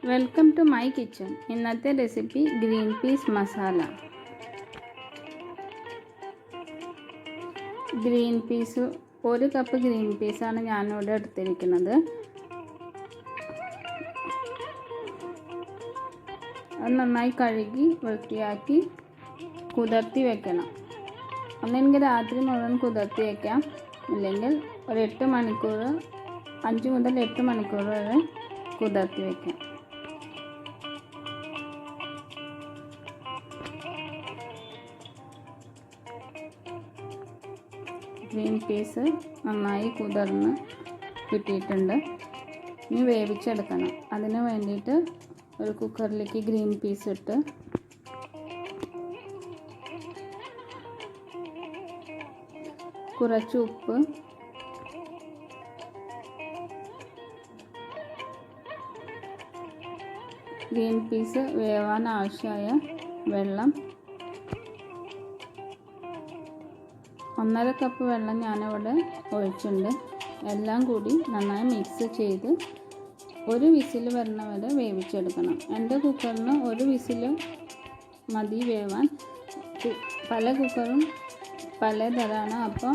Welcome to my kitchen. ഇന്നത്തെ recipe green peas masala. Green peas 1 cup green പീസാണ് ഞാനിവിടെ എടുത്തിരിക്കുന്നത്. അത് നന്നായി കഴുകി വൃത്തിയാക്കി കുതിർത്തി വെക്കണം. ഒന്നെങ്കിൽ രാത്രി മുഴുവൻ കുതിർത്തി വയ്ക്കാം, ഇല്ലെങ്കിൽ ഒരു 8 മണിക്കൂർ 5 മുതൽ 8 മണിക്കൂർ വരെ കുതിർത്തി വയ്ക്കാം. ഗ്രീൻ പീസ് നന്നായി കുതിർന്ന് കിട്ടിയിട്ടുണ്ട്. ഇനി വേവിച്ചെടുക്കണം. അതിന് വേണ്ടിയിട്ട് ഒരു കുക്കറിലേക്ക് ഗ്രീൻ പീസ് ഇട്ട് കുറച്ച് ഉപ്പ്, ഗ്രീൻ പീസ് വേവാൻ ആവശ്യമായ വെള്ളം, 1.5 കപ്പ് വെള്ളം ഞാനിവിടെ ഒഴിച്ചിട്ടുണ്ട്. എല്ലാം കൂടി നന്നായി മിക്സ് ചെയ്ത് ഒരു വിസിൽ വരണ വരെ വേവിച്ചെടുക്കണം. എൻ്റെ കുക്കറിന് ഒരു വിസിൽ മതി വേവാൻ. പല കുക്കറും പലതരമാണ്. അപ്പോൾ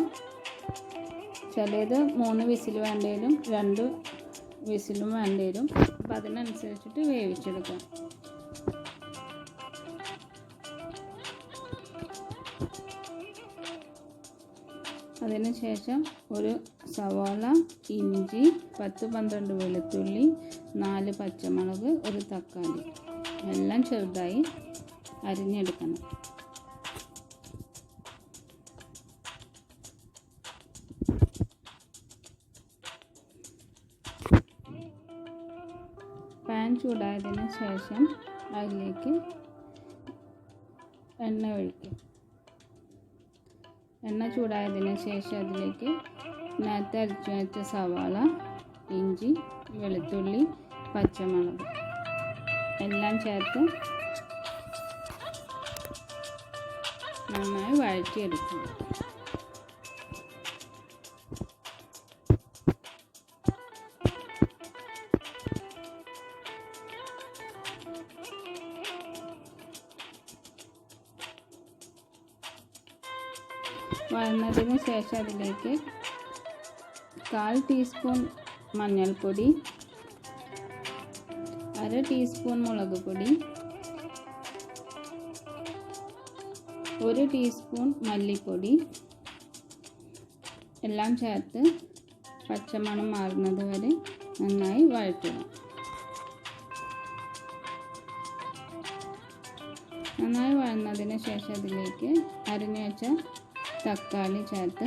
ചിലത് 3 വിസിൽ വേണ്ടി വരും, 2 വിസിലും വേണ്ടി വരും. അപ്പോൾ അതിനനുസരിച്ചിട്ട് വേവിച്ചെടുക്കാം. അതിനുശേഷം ഒരു സവാള, ഇഞ്ചി, 10-12 വെളുത്തുള്ളി, 4 പച്ചമുളക്, ഒരു തക്കാളി എല്ലാം ചെറുതായി അരിഞ്ഞെടുക്കണം. പാൻ ചൂടായതിനു ശേഷം അതിലേക്ക് എണ്ണ ഒഴിക്കും. എണ്ണ ചൂടായതിനു ശേഷം അതിലേക്ക് നേരത്തെ അരിച്ചു വെച്ച സവാള, ഇഞ്ചി, വെളുത്തുള്ളി, പച്ചമുളക് എല്ലാം ചേർത്ത് നന്നായി വഴറ്റിയെടുക്കും. വഴന്നതിന് ശേഷം അതിലേക്ക് 1/4 ടീസ്പൂൺ മഞ്ഞൾപ്പൊടി, 1/2 ടീസ്പൂൺ മുളക് പൊടി, 1 ടീസ്പൂൺ മല്ലിപ്പൊടി എല്ലാം ചേർത്ത് പച്ചമണം മാറുന്നത് വരെ നന്നായി വഴറ്റുക. നന്നായി വഴന്നതിന് ശേഷം അതിലേക്ക് അരിഞ്ഞു വെച്ച തക്കാളി ചേർത്ത്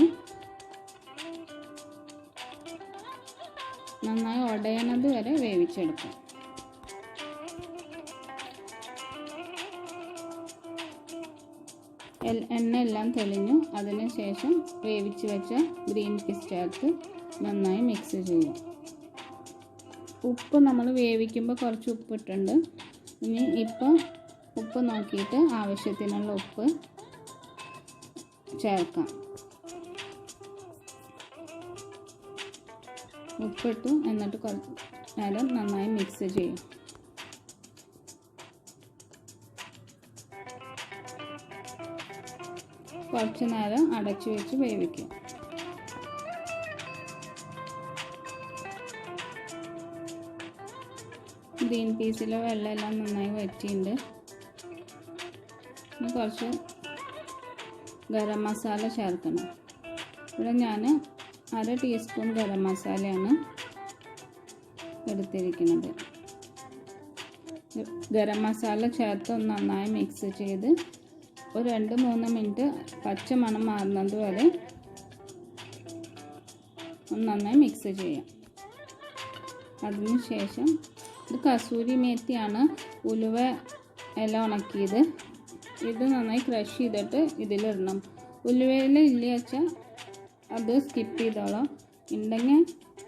നന്നായി ഉടയണത് വരെ വേവിച്ചെടുക്കാം. എണ്ണ എല്ലാം തെളിഞ്ഞു. അതിന് ശേഷം വേവിച്ച് വെച്ച ഗ്രീൻ പീസ് ചേർത്ത് നന്നായി മിക്സ് ചെയ്യാം. ഉപ്പ് നമ്മൾ വേവിക്കുമ്പോൾ കുറച്ച് ഉപ്പിട്ടുണ്ട്. ഇനി ഇപ്പോൾ ഉപ്പ് നോക്കിയിട്ട് ആവശ്യത്തിനുള്ള ഉപ്പ് ചേർക്കാം. ഉപ്പിട്ടു എന്നിട്ട് കുറച്ച് നേരം നന്നായി മിക്സ് ചെയ്യും. കുറച്ച് നേരം അടച്ചു വെച്ച് വേവിക്കും. ഗ്രീൻ പീസിലെ വെള്ളമെല്ലാം നന്നായി വറ്റിയിട്ടുണ്ട്. ഇനി കുറച്ച് ഗരം മസാല ചേർക്കണം. ഇവിടെ ഞാൻ 1/2 ടീസ്പൂൺ ഗരം മസാലയാണ് എടുത്തിരിക്കുന്നത്. ഗരം മസാല ചേർത്ത് നന്നായി മിക്സ് ചെയ്ത് ഒരു 2-3 മിനിറ്റ് പച്ചമണം മാറുന്നത് വരെ നന്നായി മിക്സ് ചെയ്യാം. അതിന് ശേഷം ഇത് കസൂരി മേത്തിയാണ്, ഉലുവ ഇല ഉണക്കിയത്. ഇത് നന്നായി ക്രഷ് ചെയ്തിട്ട് ഇതിലിടണം. ഉലുവയില ഇല്ല വെച്ചാൽ അത് സ്കിപ്പ് ചെയ്തോളാം, ഉണ്ടെങ്കിൽ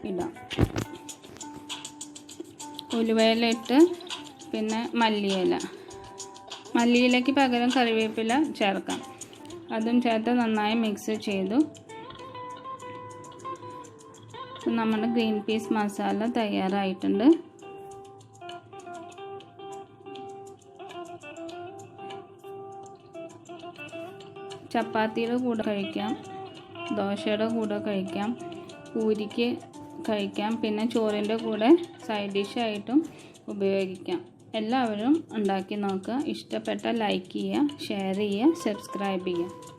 ഇടാം. ഉലുവയില ഇട്ട് പിന്നെ മല്ലിയിലയ്ക്ക് പകരം കറിവേപ്പില ചേർക്കാം. അതും ചേർത്ത് നന്നായി മിക്സ് ചെയ്തു. നമ്മുടെ ഗ്രീൻ പീസ് മസാല തയ്യാറായിട്ടുണ്ട്. ചപ്പാത്തിയുടെ കൂടെ കഴിക്കാം, ദോശയുടെ കൂടെ കഴിക്കാം, പൂരിക്ക് കഴിക്കാം, പിന്നെ ചോറിൻ്റെ കൂടെ സൈഡ് ഡിഷായിട്ടും ഉപയോഗിക്കാം. എല്ലാവരും ഉണ്ടാക്കി നോക്കുക. ഇഷ്ടപ്പെട്ട ലൈക്ക് ചെയ്യുക, ഷെയർ ചെയ്യുക, സബ്സ്ക്രൈബ് ചെയ്യുക.